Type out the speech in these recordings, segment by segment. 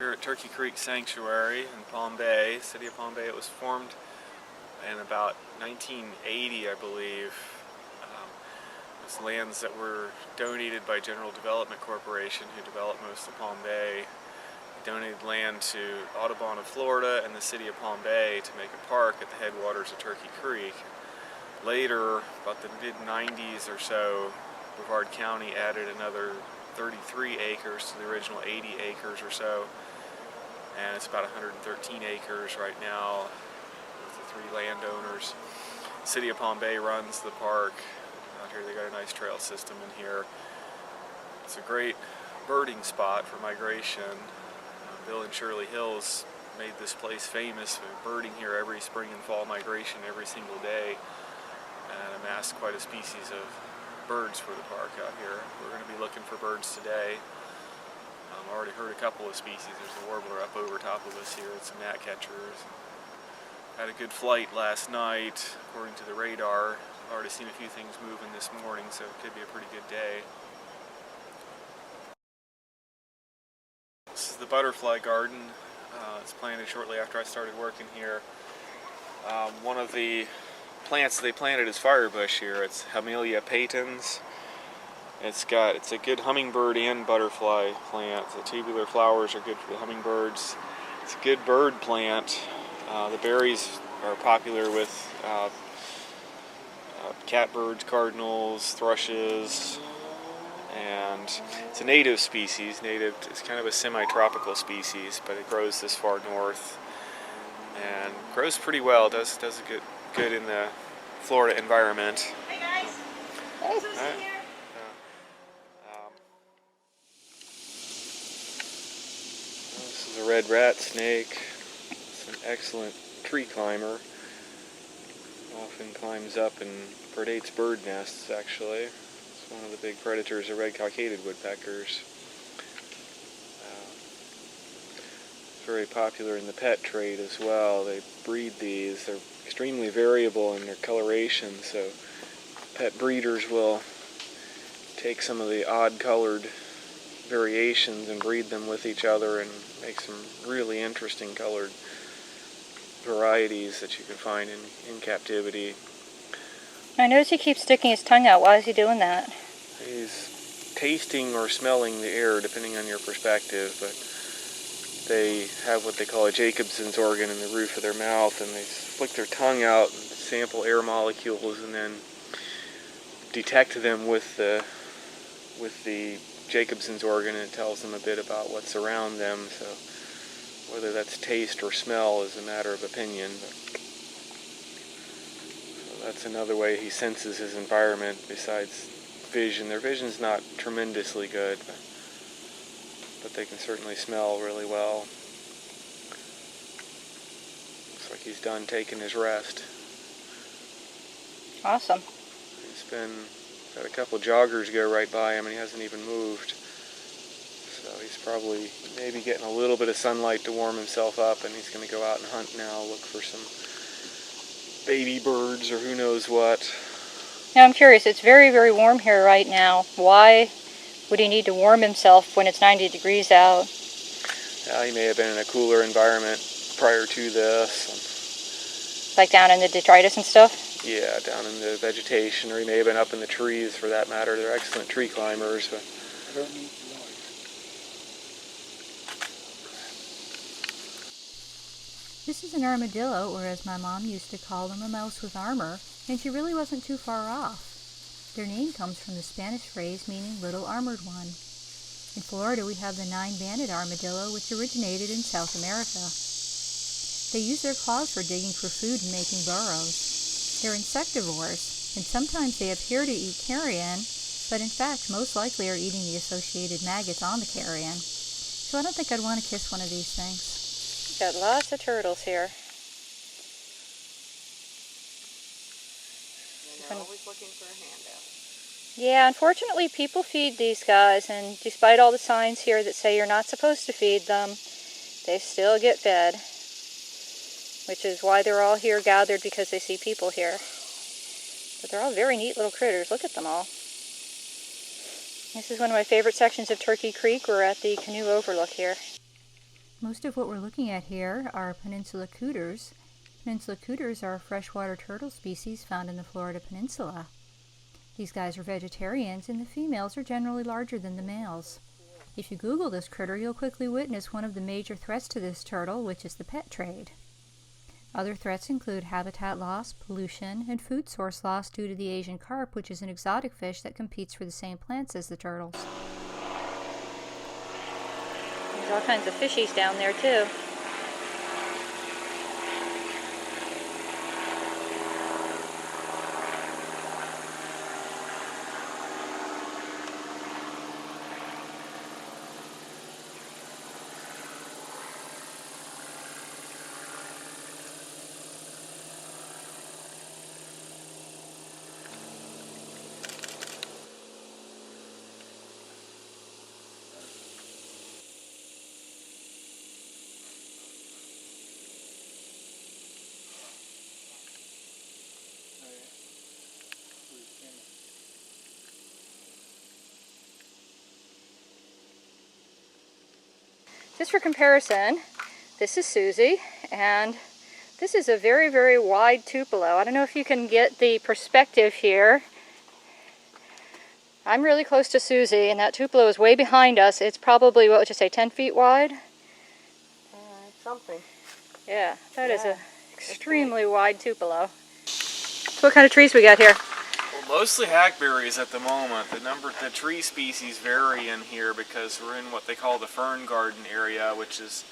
Here at Turkey Creek Sanctuary in Palm Bay, city of Palm Bay. It was formed in about 1980, I believe. It's lands that were donated by General Development Corporation, who developed most of Palm Bay. They donated land to Audubon of Florida and the city of Palm Bay to make a park at the headwaters of Turkey Creek. Later, about the mid-90s or so, Brevard County added another 33 acres to the original 80 acres or so, and it's about 113 acres right now with the three landowners. The city of Palm Bay runs the park. Out here they got a nice trail system in here. It's a great birding spot for migration. Bill and Shirley Hills made this place famous for birding here every spring and fall migration every single day, and amassed quite a species of birds for the park out here. We're going to be looking for birds today. I already heard a couple of species. There's a warbler up over top of us here and some gnatcatchers. Had a good flight last night, according to the radar. I've already seen a few things moving this morning, so it could be a pretty good day. This is the butterfly garden. It's planted shortly after I started working here. One of the plants they planted is firebush here. It's Hamelia patens. It's a good hummingbird and butterfly plant. The tubular flowers are good for the hummingbirds. It's a good bird plant. The berries are popular with catbirds, cardinals, thrushes, and it's a native species. It's kind of a semi-tropical species, but it grows this far north and grows pretty well. Does a good in the Florida environment. Hey guys. Hey. Here. This is a RedRat Snake. It's an excellent tree climber. Often climbs up and predates bird nests, actually. It's one of the big predators of red-cockaded woodpeckers. Very popular in the pet trade as well. They breed these. They're extremely variable in their coloration, so pet breeders will take some of the odd-colored variations and breed them with each other and make some really interesting colored varieties that you can find in captivity. I notice he keeps sticking his tongue out. Why is he doing that? He's tasting or smelling the air, depending on your perspective, but they have what they call a Jacobson's organ in the roof of their mouth, and they flick their tongue out and sample air molecules and then detect them with the Jacobson's organ, and it tells them a bit about what's around them. So whether that's taste or smell is a matter of opinion. So that's another way he senses his environment besides vision. Their vision's not tremendously good, but they can certainly smell really well. Looks like he's done taking his rest. Awesome. He's got a couple joggers go right by him and he hasn't even moved. So he's probably maybe getting a little bit of sunlight to warm himself up, and he's going to go out and hunt now, look for some baby birds or who knows what. Now I'm curious, it's very, very warm here right now. Why would he need to warm himself when it's 90 degrees out? He may have been in a cooler environment prior to this. Like down in the detritus and stuff? Yeah, down in the vegetation, or he may have been up in the trees for that matter. They're excellent tree climbers. But This is an armadillo, or as my mom used to call them, a mouse with armor, and she really wasn't too far off. Their name comes from the Spanish phrase meaning little armored one. In Florida we have the nine-banded armadillo, which originated in South America. They use their claws for digging for food and making burrows. They're insectivores, and sometimes they appear to eat carrion, but in fact most likely are eating the associated maggots on the carrion. So I don't think I'd want to kiss one of these things. Got lots of turtles here. And they're always looking for a handout. Yeah, unfortunately people feed these guys, and despite all the signs here that say you're not supposed to feed them, they still get fed. Which is why they're all here gathered, because they see people here. But they're all very neat little critters. Look at them all. This is one of my favorite sections of Turkey Creek. We're at the canoe overlook here. Most of what we're looking at here are peninsula cooters. Peninsula cooters are a freshwater turtle species found in the Florida Peninsula. These guys are vegetarians, and the females are generally larger than the males. If you Google this critter, you'll quickly witness one of the major threats to this turtle, which is the pet trade. Other threats include habitat loss, pollution, and food source loss due to the Asian carp, which is an exotic fish that competes for the same plants as the turtles. There's all kinds of fishies down there too. Just for comparison, this is Susie, and this is a very, very wide tupelo. I don't know if you can get the perspective here. I'm really close to Susie, and that tupelo is way behind us. It's probably, what would you say, 10 feet wide? Something. Yeah, that is an extremely wide tupelo. So what kind of trees we got here? Well, mostly hackberries at the moment. The tree species vary in here because we're in what they call the fern garden area, which is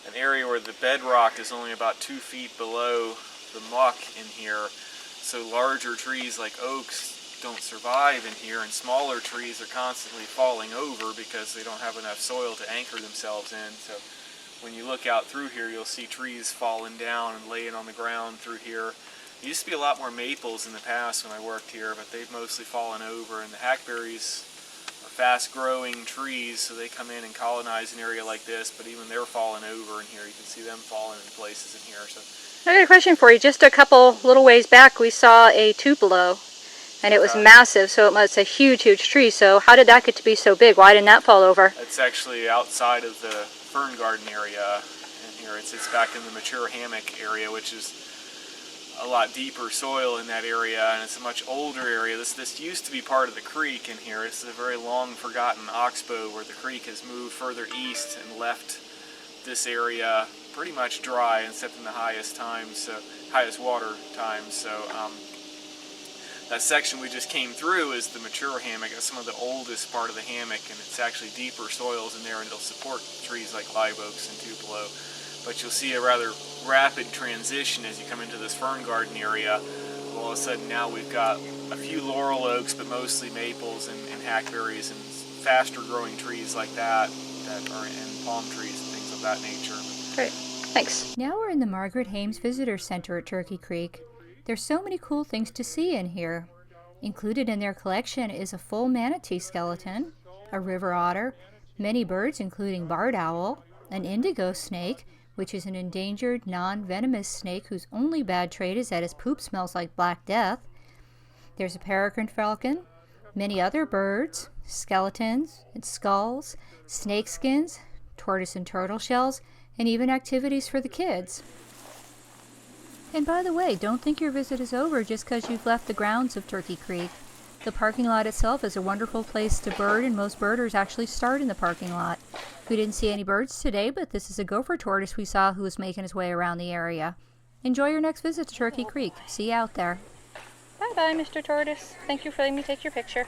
an area where the bedrock is only about 2 feet below the muck in here. So larger trees like oaks don't survive in here, and smaller trees are constantly falling over because they don't have enough soil to anchor themselves in. So when you look out through here, you'll see trees falling down and laying on the ground through here. There used to be a lot more maples in the past when I worked here, but they've mostly fallen over, and the hackberries are fast-growing trees, so they come in and colonize an area like this, but even they're falling over in here. You can see them falling in places in here. So I got a question for you. Just a couple little ways back, we saw a tupelo, and it was massive, so it's a huge, huge tree. So how did that get to be so big? Why didn't that fall over? it's actually outside of the fern garden area in here. It's back in the mature hammock area, which is a lot deeper soil in that area, and it's a much older area. This used to be part of the creek in here. It's a very long forgotten oxbow where the creek has moved further east and left this area pretty much dry except in the highest water times. So that section we just came through is the mature hammock. It's some of the oldest part of the hammock, and it's actually deeper soils in there, and it'll support trees like live oaks and tupelo. But you'll see a rather rapid transition as you come into this fern garden area. All of a sudden now we've got a few laurel oaks, but mostly maples and hackberries and faster growing trees like that are in palm trees and things of that nature. Great, thanks. Now we're in the Margaret Hames Visitor Center at Turkey Creek. There's so many cool things to see in here. Included in their collection is a full manatee skeleton, a river otter, many birds including barred owl, an indigo snake, which is an endangered, non-venomous snake whose only bad trait is that his poop smells like black death. There's a peregrine falcon, many other birds, skeletons and skulls, snake skins, tortoise and turtle shells, and even activities for the kids. And by the way, don't think your visit is over just because you've left the grounds of Turkey Creek. The parking lot itself is a wonderful place to bird, and most birders actually start in the parking lot. We didn't see any birds today, but this is a gopher tortoise we saw who was making his way around the area. Enjoy your next visit to Turkey Creek. See you out there. Bye-bye, Mr. Tortoise. Thank you for letting me take your picture.